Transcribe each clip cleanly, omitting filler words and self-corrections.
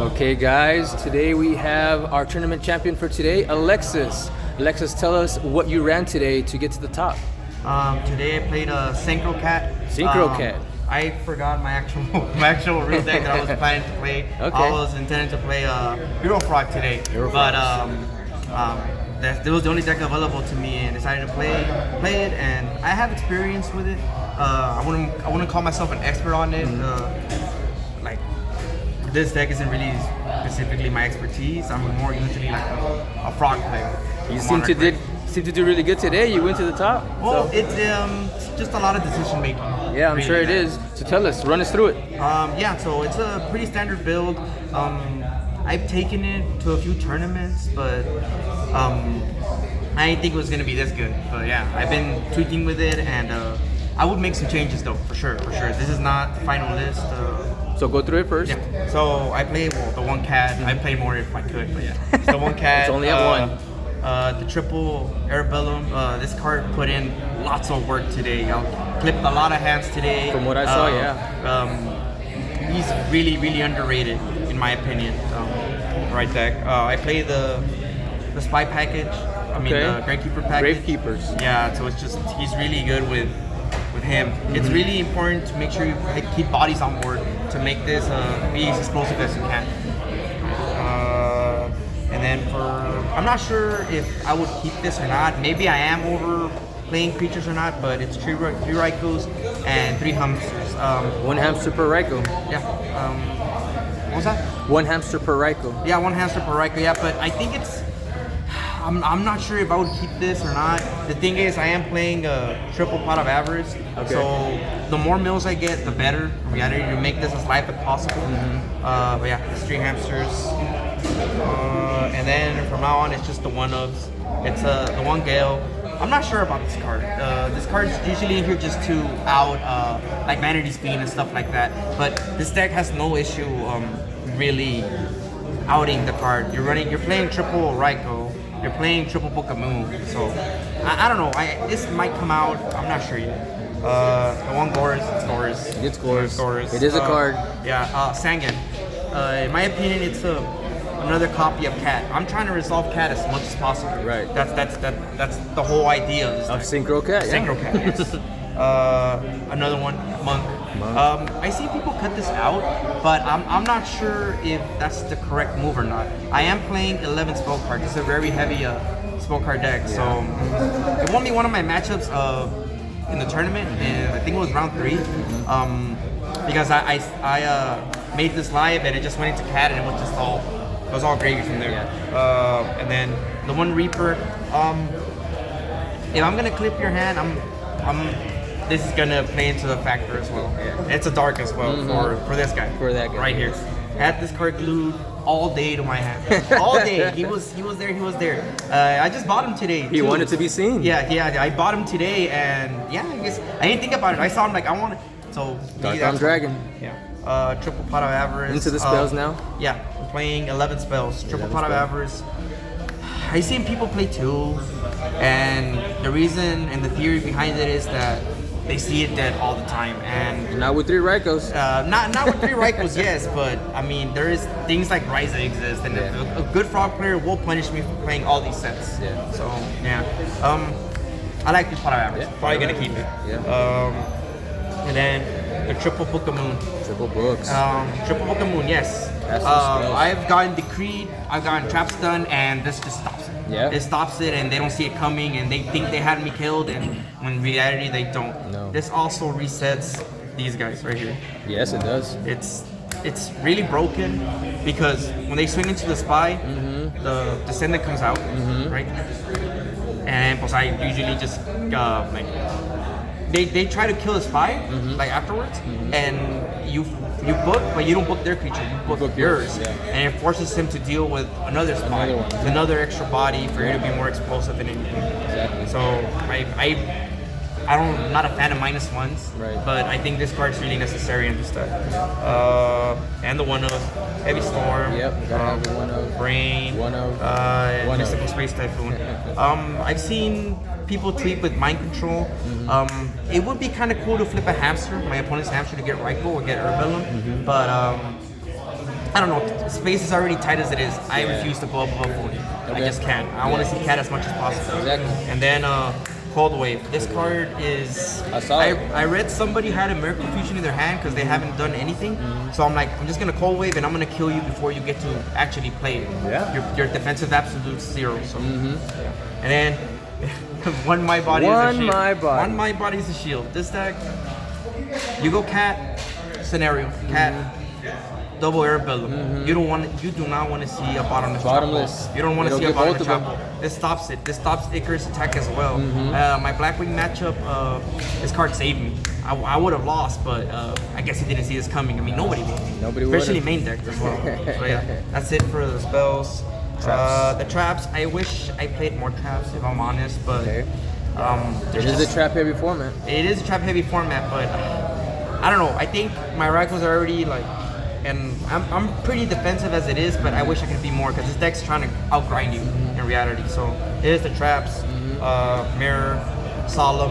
Okay, guys, today we have our tournament champion for today, Alexis. Alexis, tell us what you ran today to get to the top. Today I played a Synchro Cat. Synchro Cat. I forgot my actual rule deck that I was planning to play. Okay. I was intending to play Hero Frog today, but that was the only deck available to me, and decided to play it. And I have experience with it. I wouldn't call myself an expert on it. Like this deck isn't really specifically my expertise. I'm more usually like a frog player. You seem to do really good today. You went to the top. Well, so. it's just a lot of decision making. Yeah, I'm sure it is. So tell us, run us through it. Yeah, so it's a pretty standard build. I've taken it to a few tournaments, but I didn't think it was gonna be this good. But yeah, I've been tweaking with it, and I would make some changes though, for sure. This is not the final list. So go through it first. Yeah. So I played the one cat. I'd play more if I could, but yeah, it's the one cat. It's only at one. The triple Arabellum. This card put in lots of work today. I clipped a lot of hands today. From what I saw, yeah. He's really underrated in my opinion. Right deck. I play the spy package. I mean the Gravekeeper package. Gravekeepers. Yeah. So it's just he's really good with him. It's really important to make sure you keep bodies on board to make this be as explosive as you can. And then I'm not sure if I would keep this or not. Maybe I am overplaying creatures or not, but it's three Raikos and 3 hamsters. One hamster per Raiko. Yeah. What was that? One hamster per Raiko. Yeah, 1 hamster per Raiko. Yeah, but I think I'm not sure if I would keep this or not. The thing is, I am playing a triple pot of avarice. Okay. So the more mills I get, the better. Reality to make this as live as possible. But yeah, it's 3 hamsters. And then from now on, it's just the one-ofs. It's the one Gale. I'm not sure about this card. This card is usually in here just to out like Vanity Speed and stuff like that. But this deck has no issue really outing the card. You're playing triple Raiko. You're playing triple Book of Moon. So I don't know. This might come out. I'm not sure yet. The one Gores. It's Gores. It is a card. Yeah. Sangan. In my opinion, it's another copy of Cat. I'm trying to resolve Cat as much as possible. Right. That's the whole idea of this Of deck. Synchro Cat. Synchro Cat. Yes. Another one, Monk. I see people cut this out, but I'm not sure if that's the correct move or not. I am playing 11 spell cards. It's a very heavy spell card deck. Yeah. So it won me one of my matchups in the tournament, and I think it was round 3. Because I made this live and it just went into Cat and it was all gravy from there. Yeah. And then the one Reaper. If I'm gonna clip your hand, this is gonna play into the factor as well. Yeah. It's a dark as well for this guy. For that guy. Right here. Had this card glued all day to my hand. All day. He was there. I just bought him today. He wanted to be seen. Yeah. I bought him today, and yeah, I guess I didn't think about it. I saw him like I want it. So Dark Arm Dragon. Yeah. Triple Pot of Avarice. Into the spells now? Yeah. I'm playing 11 spells. Triple Pot of Avarice. I seen people play 2, and the reason and the theory behind it is that they see it dead all the time, and not with 3 Raikos. Not with 3 Raikos, yes, but I mean there is things like Ryza exist, and a good frog player will punish me for playing all these sets. Yeah. So yeah, I like the Pot of Avarice. Yeah. Probably gonna keep it. Yeah. And then the Triple Book of Moon. Triple books. Triple Book of Moon, yes. I've gotten Decreed, I've gotten Trap Stun, and this just stops it. Yeah. It stops it, and they don't see it coming, and they think they had me killed, and when in reality they don't. No. This also resets these guys right here. Yes, it does. It's really broken because when they swing into the spy, the Descendant comes out, right? And pues I usually just like they try to kill the spy like afterwards, and you book, but you don't book their creature, you book yours. Yeah. And it forces him to deal with another spy, another extra body for you to be more explosive and anything. Exactly. So I'm not a fan of -1s, right. But I think this card's really necessary in this deck. And the one-of Heavy Storm. Yep, gotta have the one-of. Brain. One-of. Mystical Space Typhoon. I've seen people tweak with Mind Control. It would be kind of cool to flip a hamster, my opponent's hamster, to get Raiko or get Arabellum, but I don't know. Space is already tight as it is. I refuse to go up above 40. I just can't. I want to see Cat as much as possible. Exactly. And then Cold Wave. This card is. I read somebody had a Miracle Fusion in their hand because they haven't done anything. So I'm like, I'm just gonna Cold Wave and I'm gonna kill you before you get to actually play it. Yeah. Your defensive absolute 0. So. And then one my body is a shield. One my body is a shield. This deck. YuGiOh Cat scenario. Cat. Double Arabella. You do not want to see a bottomless. You don't want to see a bottomless chapel. This stops it. This stops Icarus' attack as well. My Blackwing matchup, this card saved me. I would have lost, but I guess he didn't see this coming. I mean, nobody would. Especially main deck as well. So yeah, that's it for the spells. The traps. I wish I played more traps, if I'm honest, but it is a trap heavy format. It is a trap heavy format, but I don't know. I think my rack was already like. And I'm pretty defensive as it is, but I wish I could be more because this deck's trying to outgrind you in reality. So here's the traps, Mirror, Solemn.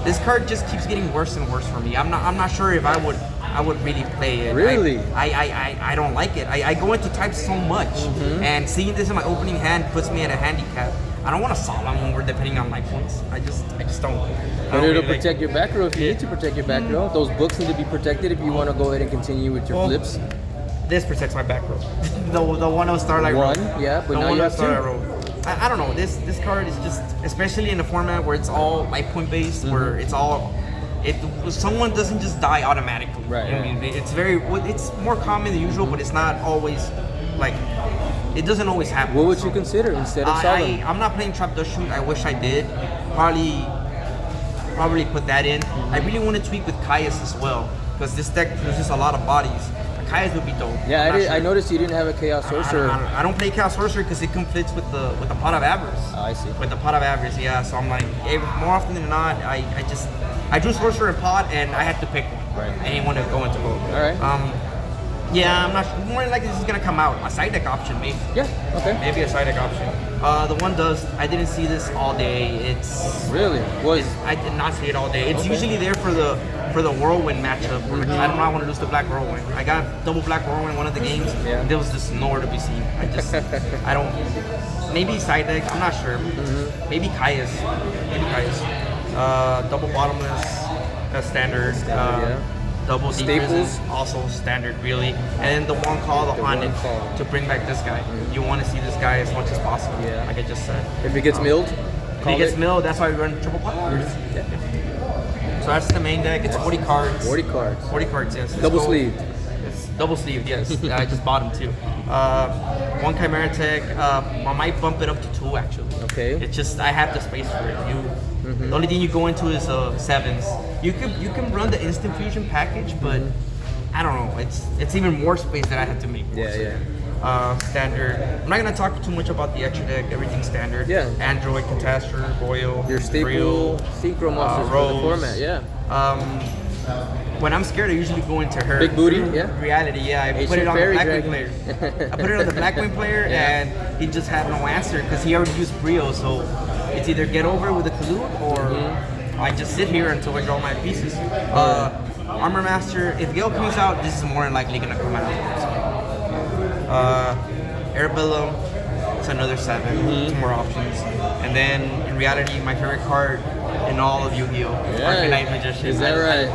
This card just keeps getting worse and worse for me. I'm not sure if I would really play it. Really? I don't like it. I go into types so much, and seeing this in my opening hand puts me at a handicap. I don't want to Solemn when we're depending on my points. I just don't. But it'll protect your back row if you need to protect your back row. Those books need to be protected if you want to go ahead and continue with your flips. This protects my back row. the one of Starlight One, row. yeah, but now you have 2. I don't know. This card is just, especially in a format where it's all light point based, where it's all. Someone doesn't just die automatically. Right. You know what I mean? It's more common than usual, but it's not always like. It doesn't always happen. What would you consider instead of Solemn? I'm not playing Trap Dust Shoot. I wish I did. Probably put that in. I really want to tweak with Caius as well because this deck produces a lot of bodies. Caius would be dope. Yeah, I noticed you didn't have a Chaos Sorcerer. I don't play Chaos Sorcerer because it conflicts with the Pot of Avarice. Oh, I see. With the Pot of Avarice, yeah. So I'm like, more often than not, I drew Sorcerer and Pot and I had to pick one. Right. I didn't want to go into both. All right. Yeah, I'm not sure. More likely this is gonna come out. A side deck option, maybe. Yeah. Okay. Maybe a side deck option. The one does. I didn't see this all day. I did not see it all day. It's usually there for the Whirlwind matchup. Where I do not want to lose the Black Whirlwind. I got double Black Whirlwind in one of the games. Yeah. And there was just nowhere to be seen. I don't. Maybe side deck. I'm not sure. Maybe Caius. Double bottomless. Standard. Yeah. Double Staples, also standard, really. And then the one call, the Haunted, to bring back this guy. You want to see this guy as much as possible, like I just said. If he gets milled? If he gets milled, that's why we run triple pot. So that's the main deck. It's 40 cards. 40 cards. 40 cards, yes. Double sleeved. It's double sleeved, yes. I just bought them too. One Chimera Tech. I might bump it up to 2 actually. Okay. It's just I have the space for it. The only thing you go into is 7s. You can run the instant fusion package, but I don't know. It's even more space that I had to make. Standard. I'm not gonna talk too much about the extra deck. Everything's standard. Yeah. Android, Catastor, Royal, your staple synchro monsters for the format. Yeah. When I'm scared, I usually go into her. Big booty. Yeah. Reality. Yeah. I put it on the Blackwing player. I put it on the Blackwing player, and he just had no answer because he already used Brio. So it's either get over with a Kalud or I just sit here until I draw my pieces. Armor Master. If Gale comes out, this is more than likely gonna come out. Arabella, it's another 7, 2 more options. And then in reality, my favorite card in all of Yu-Gi-Oh! Arcanite Magician. Is that right?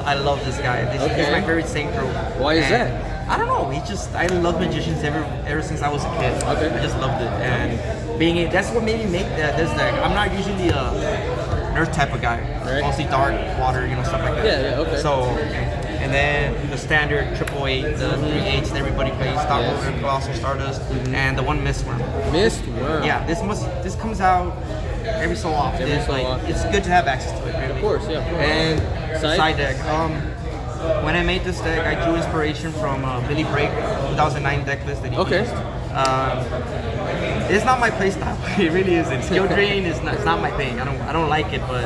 I love this guy. He's my favorite Synchro. Why is that? I don't know. I love magicians ever since I was a kid. Okay. I just loved it. And that's what made me make this deck. I'm not usually a nerd type of guy. Right. Mostly dark, water, stuff like that. Yeah, okay. So, and then the standard 888, the 3/8 that everybody plays, Stockholder, Colossal Stardust, and the one Mistworm. Mistworm. Yeah, this comes out every so often. It's good to have access to it, really. Of course, yeah. And side deck. When I made this deck, I drew inspiration from Billy Brake 2009 deck list that he used. It's not my playstyle. It really isn't. Skill drain is not my thing. I don't like it, but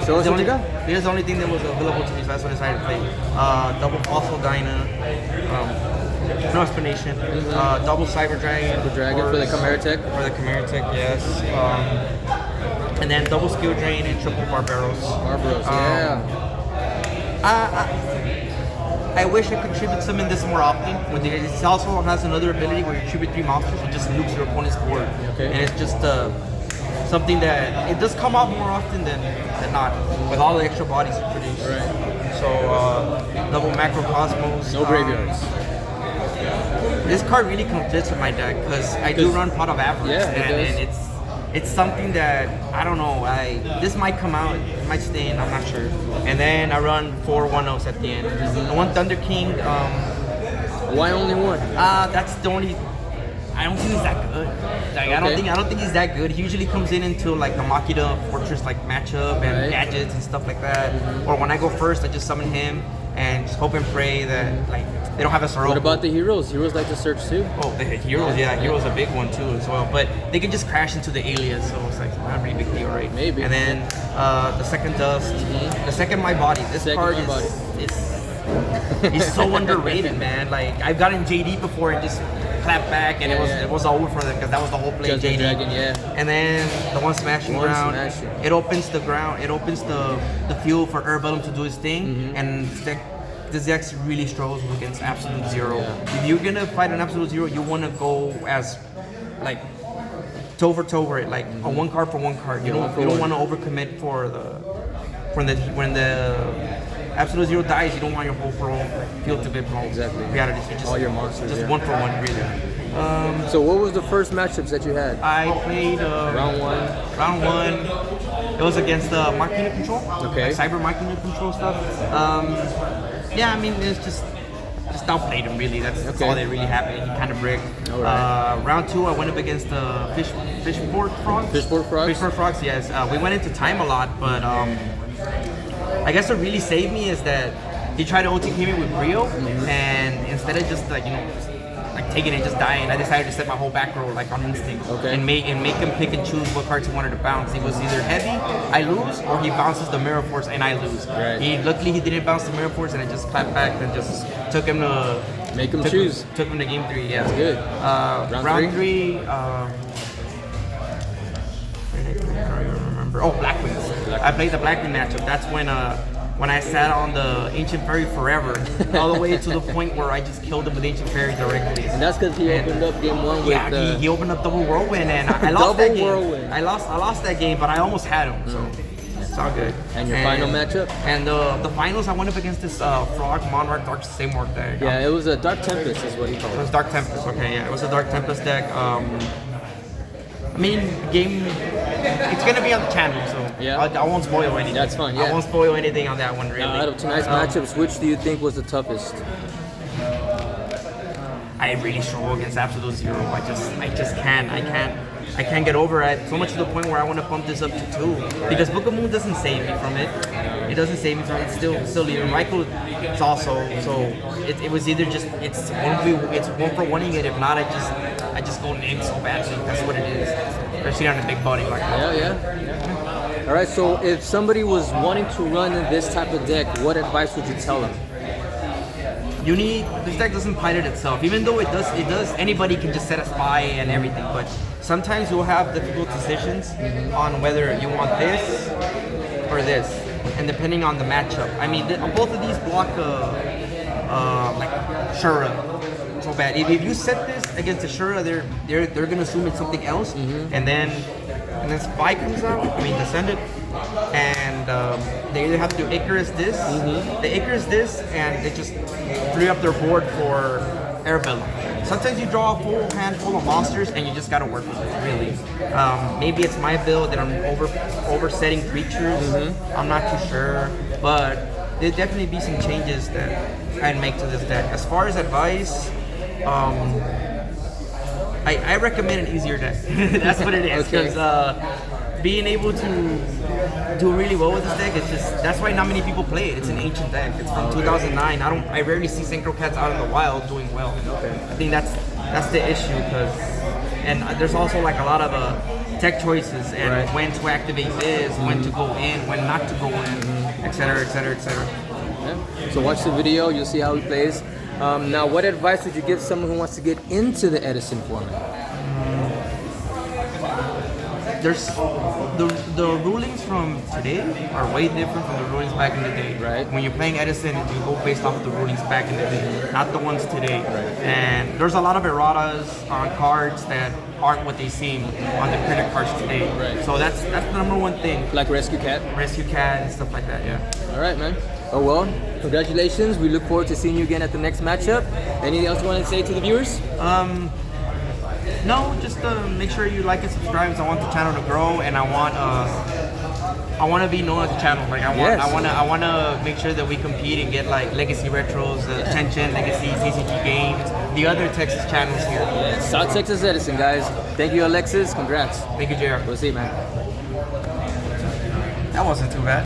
show us what you got. Here's the only thing that was available to me, so that's what I decided to play. Double Fossil Dyna. No explanation. Double Cyber Dragon. For the Chimera Tech. For the Chimera Tech, yes. And then double Skill Drain and triple Barbaros. Barbaros, yeah. I wish I could tribute summon this more often. It also has another ability where you tribute 3 monsters and just nukes your opponent's board. Okay. And it's just something that it does come out more often than not, with all the extra bodies it produces. Right. So double Macrocosmos. No graveyards. This card really conflicts with my deck because I do run Pot of Avarice, Yeah, and it's something that I don't know. This might come out, it might stay in, I'm not sure. And then I run 4 1-0s at the end. The one Thunder King. Why only one? That's the only. I don't think he's that good. Like, I don't think he's that good. He usually comes in into like the Makita Fortress like matchup and gadgets and stuff like that. Or when I go first, I just summon him and just hope and pray that like they don't have a Soroka. What about the heroes? Heroes like to search too. Oh, the heroes, yeah, heroes a big one too as well. But they can just crash into the alias, so it's like not a really big deal, right? Maybe. And then the second Dust, the second My Body. This card is he's so underrated, man. Like I've gotten JD before and just clapped back, and it was over for them because that was the whole play. JD. Dragon, yeah. And then the one Smashing Ground. It opens the ground. It opens the field for Herbellum to do his thing, and this deck really struggles against Absolute Zero. Yeah. If you're gonna fight an Absolute Zero, you want to go as like toe for toe with it, like a 1 card for 1 card. You don't want to overcommit for when the Absolute Zero dies. You don't want your whole field to be blown. Exactly. Reality. Just, all your monsters. Just 1 for 1, really. So what was the first matchups that you had? I played round 1. Round 1. It was against Machina Control. Okay. Like Cyber Machina Control stuff. Yeah, I mean, it's just outplayed him, really. That's all that really happened. He kind of bricked. Right. Round 2, I went up against Fishboard Frogs. Fishboard Frogs? Fishboard Frogs, yes. We went into time a lot, but I guess what really saved me is that he tried to OTK me with Brio, and instead of just like taking it, just dying, I decided to set my whole back row like on instinct, and make him pick and choose what cards he wanted to bounce. He was either heavy, I lose, or he bounces the Mirror Force and I lose. Right. Luckily he didn't bounce the Mirror Force, and I just clapped back and just took him to choose. Took him to game 3. Yeah, that's good. Round 3. I don't even remember. Oh, Blackwings. I played the Blackwing matchup. That's when I sat on the Ancient Fairy forever, all the way to the point where I just killed him with Ancient Fairy directly. And that's because he opened up game 1 with he opened up double Whirlwind, and I lost that game. I lost that game, but I almost had him, so it's all good. And your final matchup? And the finals, I went up against this Frog Monarch Dark Seymour deck. Yeah, it was a Dark Tempest is what he called it. It was Dark Tempest, okay, yeah. It was a Dark Tempest deck. I mean, it's gonna be on the channel, so I won't spoil anything. That's fine. Yeah. I won't spoil anything on that one, really. Out of tonight's matchups, which do you think was the toughest? I really struggle against Absolute Zero. I just can't. I can't get over it. So much to the point where I want to bump this up to 2 because Book of Moon doesn't save me from it. It doesn't save me from it. It's still leaving. Michael, it's also so. It was either just it's 1 for 1ing it. If not, I just go name so badly. That's what it is. Especially on a big body like that. Yeah. All right. So if somebody was wanting to run this type of deck, what advice would you tell them? This deck doesn't pilot itself, even though it does. Anybody can just set a spy and everything, but sometimes you'll have difficult decisions on whether you want this or this, and depending on the matchup. I mean, both of these block like Shura so bad. If you set this against the Shura, they're gonna assume it's something else, and then Spy comes out. I mean, Descendant, and they either have to do Icarus this, the Icarus this, and they just free up their board for Herbellum. Sometimes you draw a full hand full of monsters and you just gotta work with it, really. Maybe it's my build that I'm oversetting creatures. I'm not too sure, but there'll definitely be some changes that I'd make to this deck. As far as advice, I recommend an easier deck. That's what it is. Because being able to do really well with this deck, that's why not many people play it. It's an ancient deck. It's from 2009. I rarely see Synchro Cats out in the wild doing well. I think that's the issue, and there's also like a lot of tech choices and when to activate this, when to go in, when not to go in, etc., etc., etc. Yeah. So watch the video. You'll see how he plays. Now, what advice would you give someone who wants to get into the Edison format? there's the rulings from today are way different from the rulings back in the day. Right. When you're playing Edison, you go based off of the rulings back in the day, not the ones today. Right. And there's a lot of erratas on cards that aren't what they seem on the printed cards today. Right. So that's the number one thing. Like Rescue Cat. Rescue Cat and stuff like that. Yeah. All right, man. Oh well, congratulations. We look forward to seeing you again at the next matchup. Anything else you want to say to the viewers? No, just make sure you like and subscribe. 'Cause I want the channel to grow, and I want to be known as a channel. Like Yes. I want to make sure that we compete and get like Legacy Retros, Attention, Legacy, TCG Games, the other Texas channels here. South Texas Edison, guys. Thank you, Alexis. Congrats. Thank you, JR. We'll see you, man. That wasn't too bad.